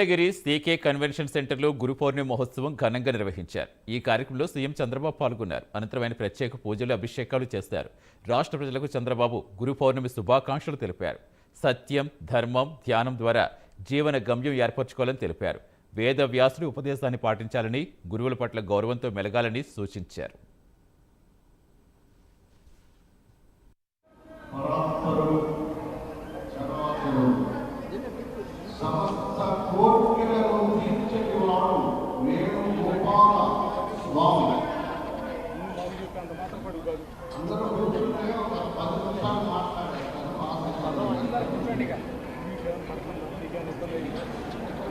Venkatagiri CK convention సెంటర్లో గురు పౌర్ణమి మహోత్సవం ఘనంగా నిర్వహించారు. ఈ కార్యక్రమంలో సీఎం చంద్రబాబు పాల్గొన్నారు. అనంతరం ఆయన ప్రత్యేక పూజలు, అభిషేకాలు చేశారు. రాష్ట్ర ప్రజలకు చంద్రబాబు గురు పౌర్ణమి శుభాకాంక్షలు తెలిపారు. సత్యం, ధర్మం, ధ్యానం ద్వారా జీవన గమ్యం ఏర్పరచుకోవాలని తెలిపారు. వేద వ్యాసుడి ఉపదేశాన్ని పాటించాలని, గురువుల పట్ల గౌరవంతో మెలగాలని సూచించారు. సమస్త కోరికలను తీర్చేవాడు వేణుగోపాల స్వామి. అందరూ కూర్చుంటే ఒక 10 నిమిషాలు మాట్లాడారు.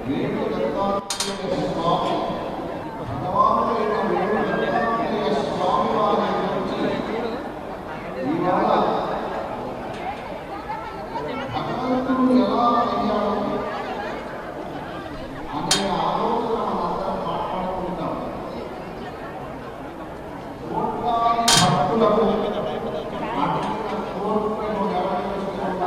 వేణు దత్తాత్రేయ స్వామి భగవానుడైన వేణు దత్తాత్రేయ స్వామి వారి గురించి ఇవాళ భగవంతుడు ఎలా అయ్యాడు అనే ఆలోచన మనందరం మాట్లాడుకుంటాం. కోట్లాది భక్తులకు అడిగిన కోరికలను నెరవేరుస్తున్నారు.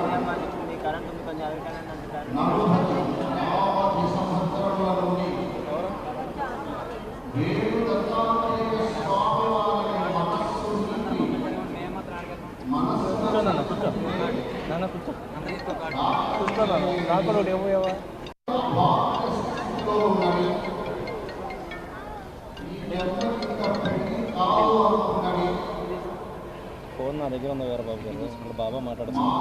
యావతి సంవత్సరముల నుండి వేణు దత్తాత్రేయ స్వామి వారి మనస్సు నుండి ఫోన్ నా దగ్గర ఉంది వేరే బాబు గారు. బాబా మాట్లాడుతున్నాను.